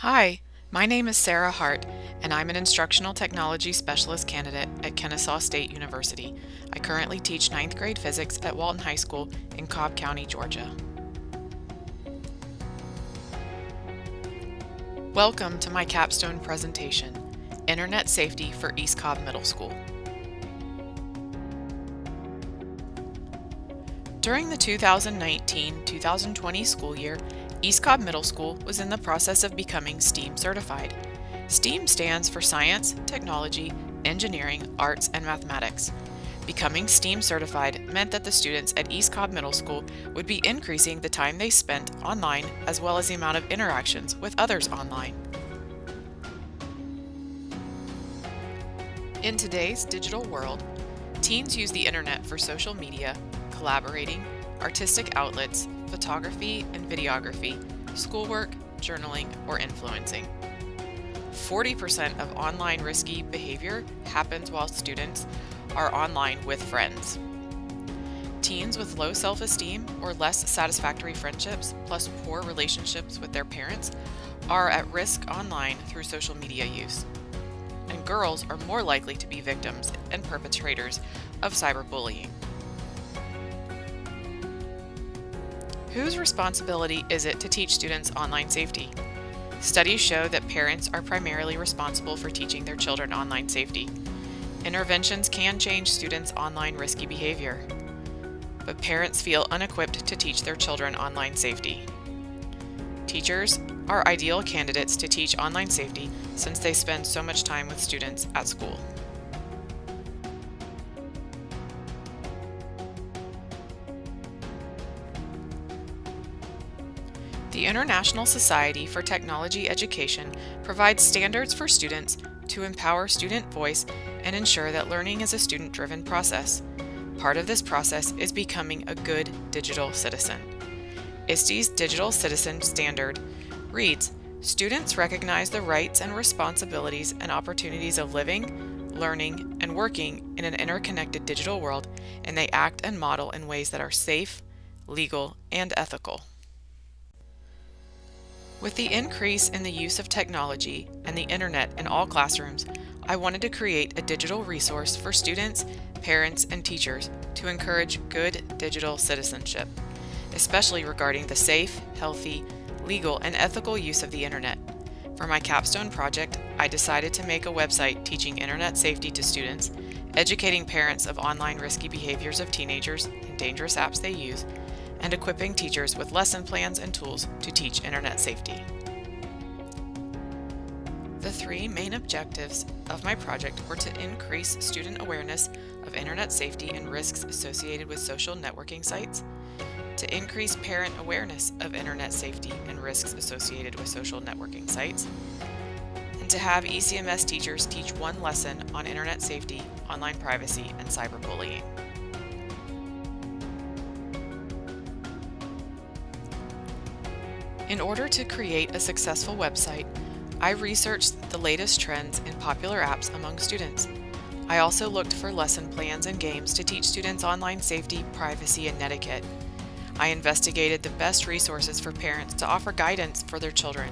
Hi, my name is Sarah Hart, and I'm an Instructional Technology Specialist candidate at Kennesaw State University. I currently teach 9th grade physics at Walton High School in Cobb County, Georgia. Welcome to my capstone presentation, Internet Safety for East Cobb Middle School. During the 2019-2020 school year, East Cobb Middle School was in the process of becoming STEAM certified. STEAM stands for Science, Technology, Engineering, Arts, and Mathematics. Becoming STEAM certified meant that the students at East Cobb Middle School would be increasing the time they spent online as well as the amount of interactions with others online. In today's digital world, teens use the internet for social media, collaborating, artistic outlets, photography and videography, schoolwork, journaling, or influencing. 40% of online risky behavior happens while students are online with friends. Teens with low self-esteem or less satisfactory friendships, plus poor relationships with their parents, are at risk online through social media use. And girls are more likely to be victims and perpetrators of cyberbullying. Whose responsibility is it to teach students online safety? Studies show that parents are primarily responsible for teaching their children online safety. Interventions can change students' online risky behavior, but parents feel unequipped to teach their children online safety. Teachers are ideal candidates to teach online safety since they spend so much time with students at school. The International Society for Technology Education provides standards for students to empower student voice and ensure that learning is a student-driven process. Part of this process is becoming a good digital citizen. ISTE's Digital Citizen Standard reads, "Students recognize the rights and responsibilities and opportunities of living, learning, and working in an interconnected digital world, and they act and model in ways that are safe, legal, and ethical." With the increase in the use of technology and the internet in all classrooms, I wanted to create a digital resource for students, parents, and teachers to encourage good digital citizenship, especially regarding the safe, healthy, legal, and ethical use of the internet. For my capstone project, I decided to make a website teaching internet safety to students, educating parents of online risky behaviors of teenagers and dangerous apps they use, and equipping teachers with lesson plans and tools to teach internet safety. The three main objectives of my project were to increase student awareness of internet safety and risks associated with social networking sites, to increase parent awareness of internet safety and risks associated with social networking sites, and to have ECMS teachers teach one lesson on internet safety, online privacy, and cyberbullying. In order to create a successful website, I researched the latest trends in popular apps among students. I also looked for lesson plans and games to teach students online safety, privacy, and etiquette. I investigated the best resources for parents to offer guidance for their children.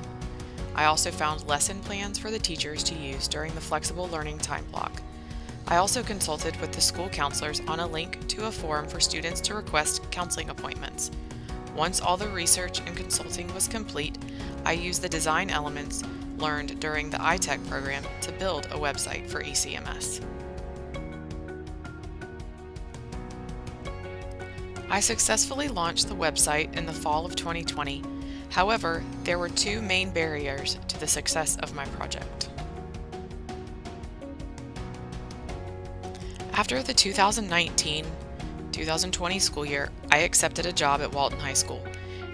I also found lesson plans for the teachers to use during the flexible learning time block. I also consulted with the school counselors on a link to a forum for students to request counseling appointments. Once all the research and consulting was complete, I used the design elements learned during the iTech program to build a website for ECMS. I successfully launched the website in the fall of 2020. However, there were two main barriers to the success of my project. After the 2019-2020 school year, I accepted a job at Walton High School.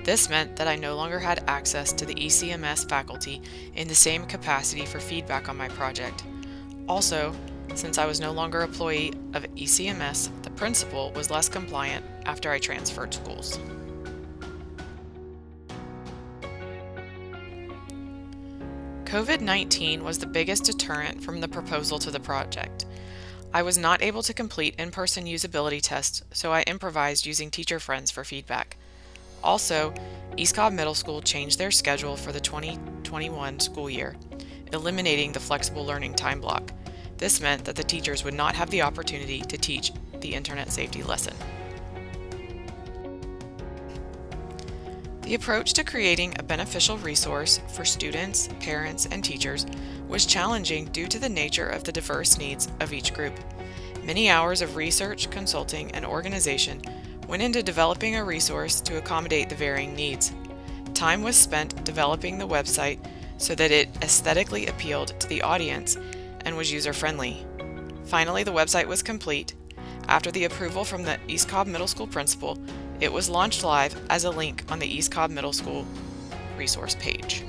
This meant that I no longer had access to the ECMS faculty in the same capacity for feedback on my project. Also, since I was no longer an employee of ECMS, the principal was less compliant after I transferred schools. COVID-19 was the biggest deterrent from the proposal to the project. I was not able to complete in-person usability tests, so I improvised using teacher friends for feedback. Also, East Cobb Middle School changed their schedule for the 2021 school year, eliminating the flexible learning time block. This meant that the teachers would not have the opportunity to teach the internet safety lesson. The approach to creating a beneficial resource for students, parents, and teachers was challenging due to the nature of the diverse needs of each group. Many hours of research, consulting, and organization went into developing a resource to accommodate the varying needs. Time was spent developing the website so that it aesthetically appealed to the audience and was user-friendly. Finally, the website was complete. After the approval from the East Cobb Middle School principal, it was launched live as a link on the East Cobb Middle School resource page.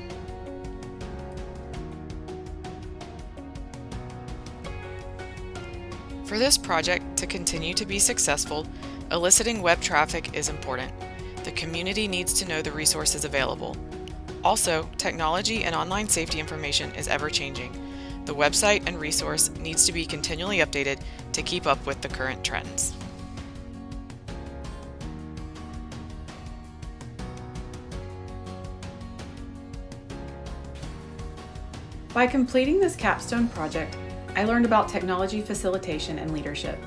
For this project to continue to be successful, eliciting web traffic is important. The community needs to know the resources available. Also, technology and online safety information is ever-changing. The website and resource needs to be continually updated to keep up with the current trends. By completing this capstone project, I learned about technology facilitation and leadership.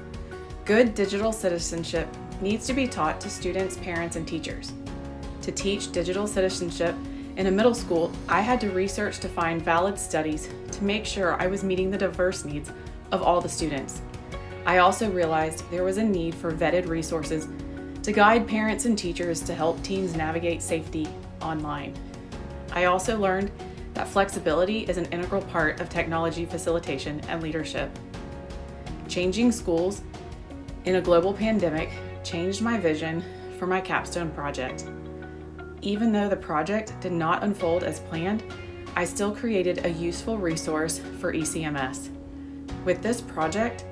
Good digital citizenship needs to be taught to students, parents, and teachers. To teach digital citizenship in a middle school, I had to research to find valid studies to make sure I was meeting the diverse needs of all the students. I also realized there was a need for vetted resources to guide parents and teachers to help teens navigate safety online. I also learned that flexibility is an integral part of technology facilitation and leadership. Changing schools in a global pandemic changed my vision for my capstone project. Even though the project did not unfold as planned, I still created a useful resource for ECMS. With this project,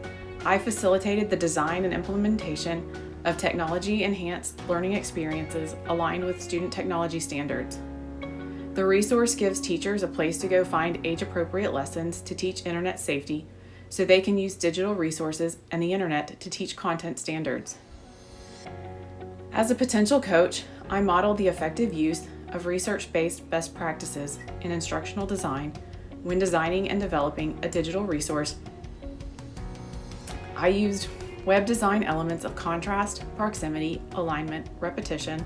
I facilitated the design and implementation of technology-enhanced learning experiences aligned with student technology standards. The resource gives teachers a place to go find age-appropriate lessons to teach internet safety so they can use digital resources and the internet to teach content standards. As a potential coach, I modeled the effective use of research-based best practices in instructional design when designing and developing a digital resource. I used web design elements of contrast, proximity, alignment, repetition,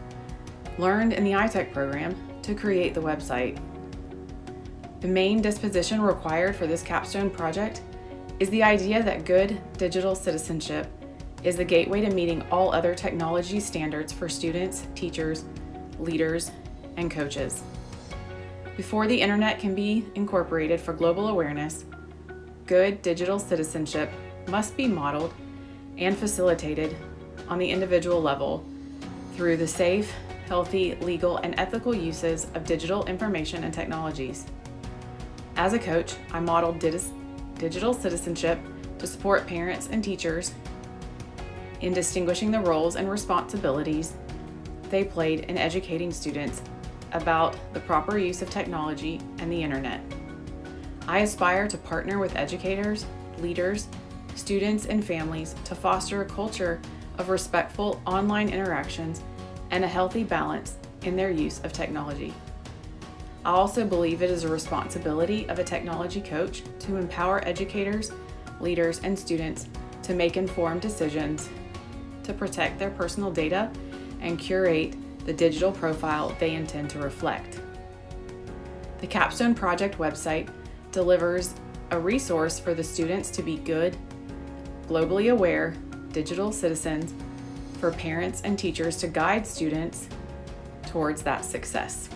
learned in the iTech program to create the website. The main disposition required for this capstone project is the idea that good digital citizenship is the gateway to meeting all other technology standards for students, teachers, leaders, and coaches. Before the internet can be incorporated for global awareness, good digital citizenship must be modeled and facilitated on the individual level through the safe, healthy, legal, and ethical uses of digital information and technologies. As a coach, I modeled digital citizenship to support parents and teachers in distinguishing the roles and responsibilities they played in educating students about the proper use of technology and the internet. I aspire to partner with educators, leaders, students, and families to foster a culture of respectful online interactions and a healthy balance in their use of technology. I also believe it is a responsibility of a technology coach to empower educators, leaders, and students to make informed decisions to protect their personal data and curate the digital profile they intend to reflect. The Capstone Project website delivers a resource for the students to be good, globally aware digital citizens for parents and teachers to guide students towards that success.